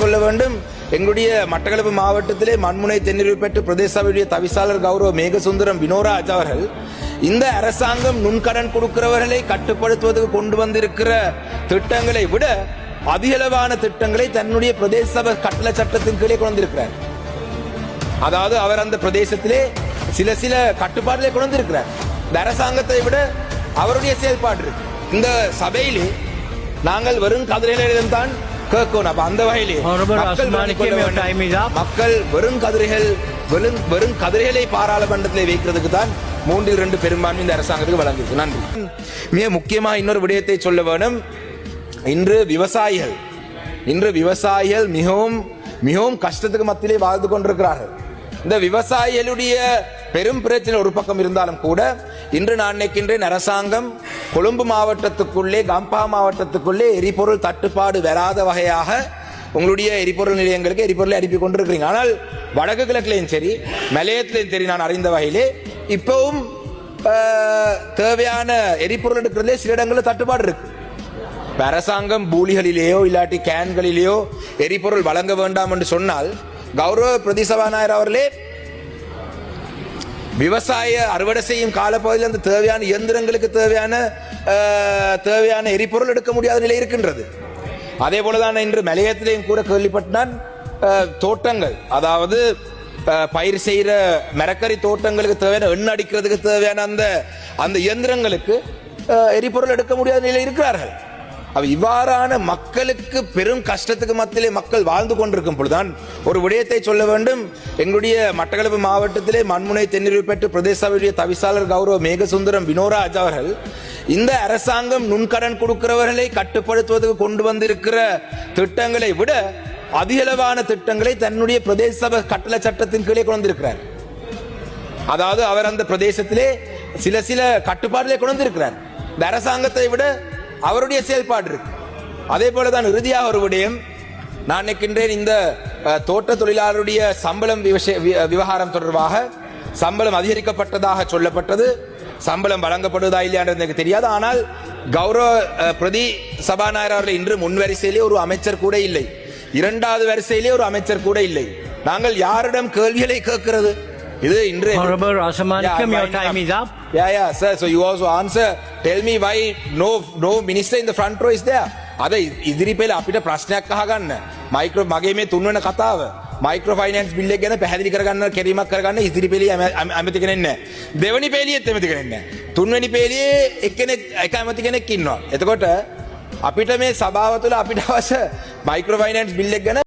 சொல்ல வேண்டும். எங்களுடைய மட்டக்களப்பு மாவட்டத்திலே மண்முனை தென்னிருவு பெற்று பிரதேச சபையுடைய தவிசாளர் கௌரவ மேகசுந்தரம் வினோராஜ் அவர்கள் இந்த அரசாங்கம் நுண்கடன் கொடுக்கிறவர்களை கட்டுப்படுத்துவதற்கு கொண்டு வந்திருக்கிற திட்டங்களை விட அதிகளவான திட்டங்களை தன்னுடைய பிரதேச சபை கட்டளை சட்டத்தின் கீழே கொண்டு வந்திருக்கிறார். அதாவது அவர் அந்த பிரதேசத்திலே சில கட்டுப்பாடுகளை கொண்டு வந்திருக்கிறார். இந்த அரசாங்கத்தை விட அவருடைய செயல்பாடு இருக்கு. இந்த சபையிலே நாங்கள் வெறும் கதிரைகளிடம் தான் கேட்கணும். அப்ப அந்த வகையிலே மக்கள் வெறும் கதிரைகளை பாராளுமன்றத்திலே வைக்கிறதுக்கு தான் 3/2 பெரும்பான்மை இந்த அரசாங்கத்துக்கு வழங்கியிருக்கு. நன்றி. மிக முக்கியமா இன்னொரு விடயத்தை சொல்ல வேணும். இன்று விவசாயிகள் மிகவும் கஷ்டத்துக்கு மத்தியிலே வாழ்ந்து கொண்டிருக்கிறார்கள். இந்த விவசாயிகளுடைய பெரும் பிரச்சனை ஒரு பக்கம் இருந்தாலும் கூட இன்று நான் நினைக்கின்றேன் அரசாங்கம் கொழும்பு மாவட்டத்துக்குள்ளே கம்பா மாவட்டத்துக்குள்ளே எரிபொருள் தட்டுப்பாடு வராத வகையாக உங்களுடைய எரிபொருள் நிலையங்களுக்கு எரிபொருளை அனுப்பி கொண்டிருக்கிறீங்க. ஆனால் வடக்கு கிழக்குலையும் சரி மலையத்திலையும் சரி நான் அறிந்த வகையிலே இப்பவும் தேவையான எரிபொருள் எடுக்கிறதுலே சில இடங்களில் தட்டுப்பாடு இருக்கு. அரசாங்கம் பூலிகளிலேயோ இல்லாட்டி கேன்களிலேயோ எரிபொருள் வழங்க வேண்டாம் என்று சொன்னால் கௌரவ பிரதி சபாநாயகர் அவர்களே விவசாய அறுவடை செய்யும் காலப்பகுதியில் அந்த தேவையான இயந்திரங்களுக்கு தேவையான எரிபொருள் எடுக்க முடியாத நிலை இருக்கின்றது. அதே போலதான் இன்று மலையத்திலையும் கூட கேள்விப்பட்டான் தோட்டங்கள், அதாவது பயிர் செய்கிற மரக்கறி தோட்டங்களுக்கு தேவையான எண்ணெய் அடிக்கிறதுக்கு தேவையான அந்த இயந்திரங்களுக்கு எரிபொருள் எடுக்க முடியாத நிலை இருக்கிறார்கள். இவ்வாறான மக்களுக்கு பெரும் கஷ்டத்துக்கு மத்தியிலே மக்கள் வாழ்ந்து கொண்டிருக்கும் பொழுதுதான் ஒரு விடயத்தை சொல்ல வேண்டும். எங்களுடைய மட்டக்களப்பு மாவட்டத்திலே மண்முனை தென்னிருவு பெற்று பிரதேச சபையுடைய தவிசாளர் கௌரவ மேகசுந்தரம் வினோராஜ் அவர்கள் இந்த அரசாங்கம் நுண்கடன் கொடுக்கிறவர்களை கட்டுப்படுத்துவதற்கு கொண்டு வந்திருக்கிற திட்டங்களை விட அதிகளவான திட்டங்களை தன்னுடைய பிரதேச சபை கட்டளை சட்டத்தின் கீழே கொண்டு வந்திருக்கிறார். அதாவது அவர் அந்த பிரதேசத்திலே சில கட்டுப்பாடுகளை கொண்டு வந்திருக்கிறார். இந்த அரசாங்கத்தை விட அவருடைய செயல்பாடு இருக்கு. அதே போலதான் இறுதியாக ஒரு விடயம் நான் நினைக்கின்றேன். இந்த தோட்ட தொழிலாளருடைய சம்பளம் விவகாரம் தொடர்பாக சம்பளம் அதிகரிக்கப்பட்டதாக சொல்லப்பட்டது. சம்பளம் வழங்கப்படுவதா இல்லையான்றது எனக்கு தெரியாது. ஆனால் கௌரவ பிரதி சபாநாயகர் அவர்கள் இன்று முன்வரிசையிலே ஒரு அமைச்சர் கூட இல்லை, 2வது வரிசையிலே ஒரு அமைச்சர் கூட இல்லை. நாங்கள் யாரிடம் கேள்விகளை கேட்கிறது? இது இன்று sir, so you also answer. Tell me why no minister in the front row is there. අද ඉදිරි පෙළ අපිට ප්‍රශ්නයක් අහගන්න මගේ මේ 3 වෙනි කතාව මයික්‍රෝ ෆයිනෑන්ස් බිල් එක ගැන පැහැදිලි කරගන්න කිරීමක් කරගන්න ඉදිරි පෙළේ ඇමති කෙනෙක් නැහැ. දෙවෙනි පෙළියෙත් ඇමති කෙනෙක් නැහැ. 3 වෙනි පෙළියේ එක්කෙනෙක් එක ඇමති කෙනෙක් ඉන්නවා. එතකොට අපිට මේ සභාව තුළ අපිට අවශ්‍ය මයික්‍රෝ ෆයිනෑන්ස් බිල් එක ගැන